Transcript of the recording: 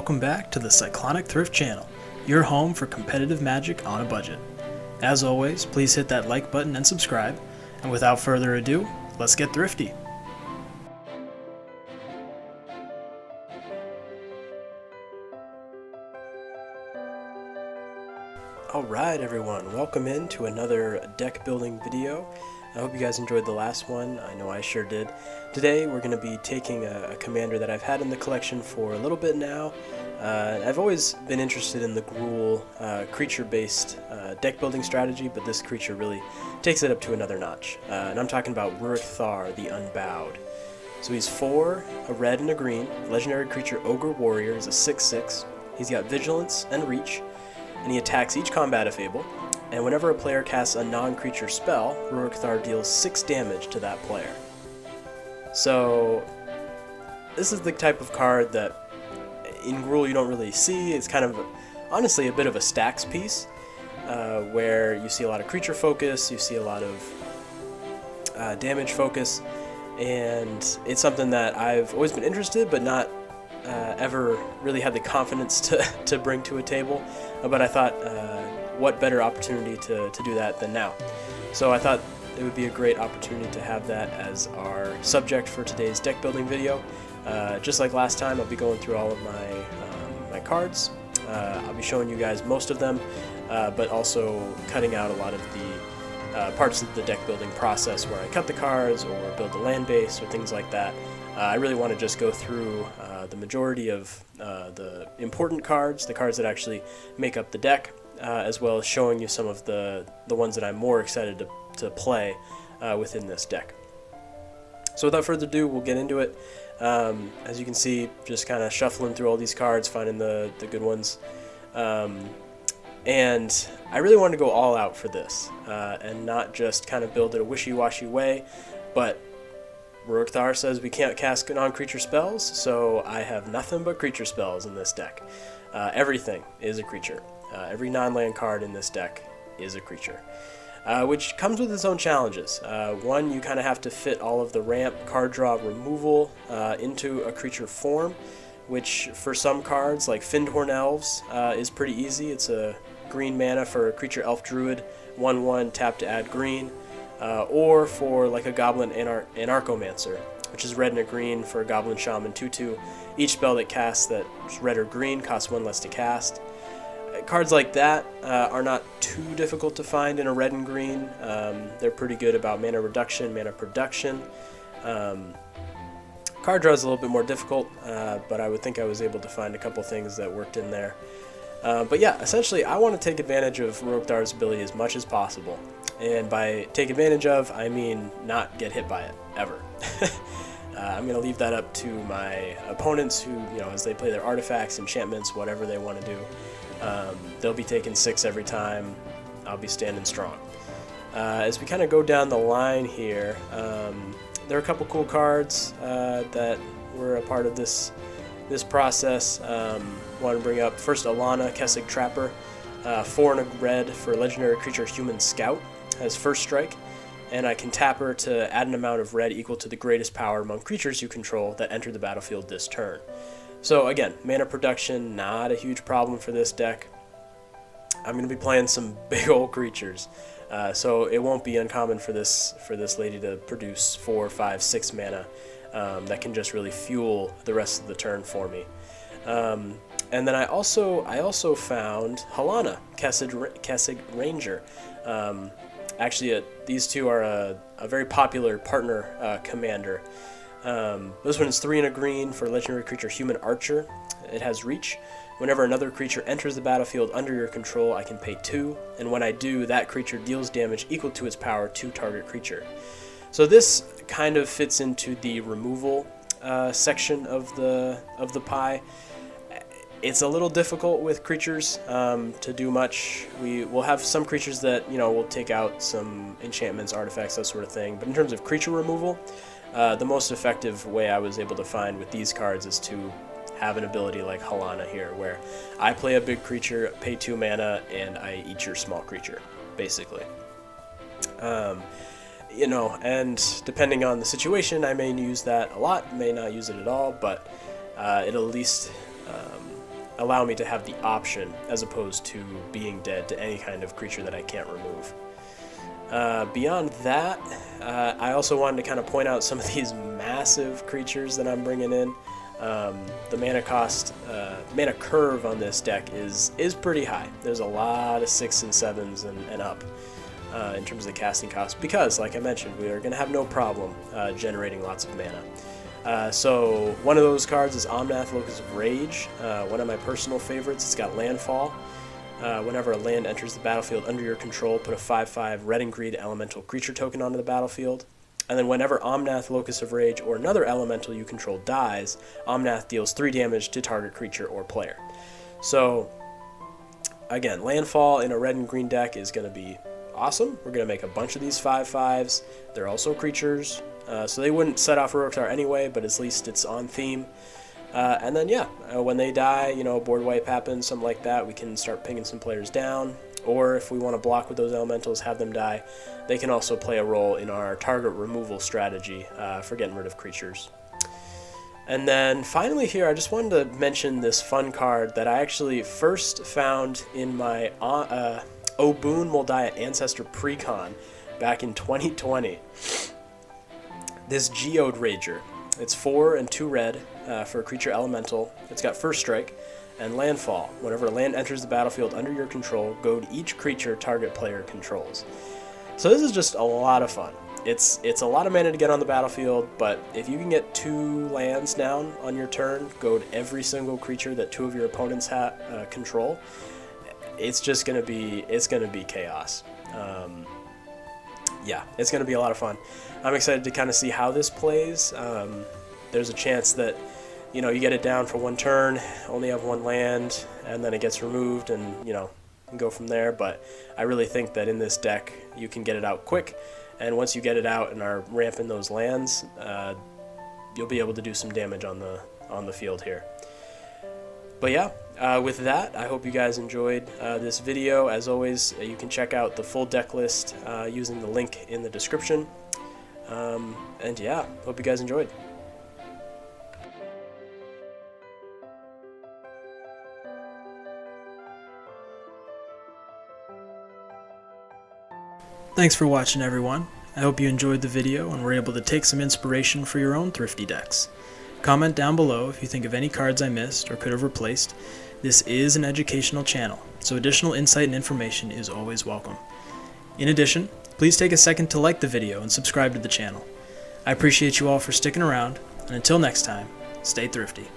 welcome back to the Cyclonic Thrift Channel, your home for competitive magic on a budget. As always, please hit that like button and subscribe, and without further ado, let's get thrifty. Alright everyone, welcome in to another deck building video. I hope you guys enjoyed the last one. I know I sure did. Today we're going to be taking a commander that I've had in the collection for a little bit now. I've always been interested in the Gruul creature-based deck building strategy, but this creature really takes it up to another notch. And I'm talking about Ruric Thar, the Unbowed. So he's 4, a red and a green, legendary creature Ogre Warrior, is a 6/6. He's got Vigilance and Reach, and he attacks each combat if able. And whenever a player casts a non-creature spell, Ruric Thar deals 6 damage to that player. So this is the type of card that in Gruul you don't really see. It's kind of, honestly, a bit of a stacks piece, where you see a lot of creature focus, you see a lot of damage focus, and it's something that I've always been interested, but not ever really had the confidence to bring to a table. But I thought, what better opportunity to do that than now? So I thought it would be a great opportunity to have that as our subject for today's deck building video. Just like last time, I'll be going through all of my cards. I'll be showing you guys most of them, but also cutting out a lot of the parts of the deck building process where I cut the cards or build a land base or things like that. I really want to just go through the majority of the important cards, the cards that actually make up the deck, as well as showing you some of the ones that I'm more excited to play within this deck. So without further ado, we'll get into it. As you can see, just kind of shuffling through all these cards, finding the good ones. And I really wanted to go all out for this, and not just kind of build it a wishy-washy way, but Ruric Thar says we can't cast non-creature spells, so I have nothing but creature spells in this deck. Everything is a creature. Every non-land card in this deck is a creature, which comes with its own challenges. One, you kind of have to fit all of the ramp, card draw, removal into a creature form, which for some cards, like Findhorn Elves, is pretty easy. It's a green mana for a creature elf druid, 1/1, tap to add green. Or for like a Goblin Anarchomancer, which is red and a green for a Goblin Shaman 2/2. Each spell that casts that's red or green costs 1 less to cast. Cards like that are not too difficult to find in a red and green. They're pretty good about mana reduction, mana production. Card draw is a little bit more difficult, but I would think I was able to find a couple things that worked in there. But yeah, essentially I want to take advantage of Ruric Thar's ability as much as possible. And by take advantage of, I mean not get hit by it, ever. I'm going to leave that up to my opponents who, as they play their artifacts, enchantments, whatever they want to do. They'll be taking 6 every time. I'll be standing strong. As we kind of go down the line here, there are a couple cool cards that were a part of this process. Want to bring up first Alana, Kessig Trapper, 4 and a red for legendary creature Human Scout, has first strike, and I can tap her to add an amount of red equal to the greatest power among creatures you control that enter the battlefield this turn. So again, mana production, not a huge problem for this deck. I'm going to be playing some big old creatures, so it won't be uncommon for this lady to produce 4, 5, 6 mana that can just really fuel the rest of the turn for me. And then I also found Halana, Kessig Ranger. Actually, these two are a very popular partner commander. This one is 3 and a green for legendary creature Human Archer. It has Reach. Whenever another creature enters the battlefield under your control, I can pay 2, and when I do, that creature deals damage equal to its power to target creature. So this kind of fits into the removal section of the pie. It's a little difficult with creatures to do much. We'll have some creatures that will take out some enchantments, artifacts, that sort of thing. But in terms of creature removal, the most effective way I was able to find with these cards is to have an ability like Halana here, where I play a big creature, pay 2 mana, and I eat your small creature, basically. And depending on the situation, I may use that a lot, may not use it at all, but it'll at least allow me to have the option as opposed to being dead to any kind of creature that I can't remove. Beyond that, I also wanted to kind of point out some of these massive creatures that I'm bringing in. The mana cost, mana curve on this deck is pretty high. There's a lot of 6s and 7s and up in terms of the casting cost, because, like I mentioned, we are going to have no problem generating lots of mana. So one of those cards is Omnath, Locus of Rage, one of my personal favorites. It's got landfall. Whenever a land enters the battlefield under your control, put a 5/5 red and green elemental creature token onto the battlefield. And then whenever Omnath, Locus of Rage, or another elemental you control dies, Omnath deals 3 damage to target creature or player. So, again, landfall in a red and green deck is going to be awesome. We're going to make a bunch of these 5/5s. They're also creatures, so they wouldn't set off Ruric Thar anyway, but at least it's on theme. And then, yeah, when they die, you know, board wipe happens, something like that, we can start pinging some players down. Or if we want to block with those elementals, have them die, they can also play a role in our target removal strategy for getting rid of creatures. And then finally here, I just wanted to mention this fun card that I actually first found in my Obun Moldiah Ancestor Precon back in 2020. This Geode Rager. It's 4 and 2 red for a creature elemental. It's got first strike and landfall. Whenever a land enters the battlefield under your control, goad each creature target player controls. So this is just a lot of fun. It's a lot of mana to get on the battlefield, but if you can get 2 lands down on your turn, goad every single creature that 2 of your opponents control, it's just gonna be chaos. Yeah, it's gonna be a lot of fun. I'm excited to kind of see how this plays. There's a chance that, you know, you get it down for 1 turn, only have 1 land, and then it gets removed, and, you know, go from there. But I really think that in this deck, you can get it out quick, and once you get it out and are ramping those lands, you'll be able to do some damage on the field here. But yeah, with that, I hope you guys enjoyed this video. As always, you can check out the full deck list using the link in the description. And yeah, hope you guys enjoyed. Thanks for watching, everyone. I hope you enjoyed the video and were able to take some inspiration for your own thrifty decks. Comment down below if you think of any cards I missed or could have replaced. This is an educational channel, so additional insight and information is always welcome. In addition, please take a second to like the video and subscribe to the channel. I appreciate you all for sticking around, and until next time, stay thrifty.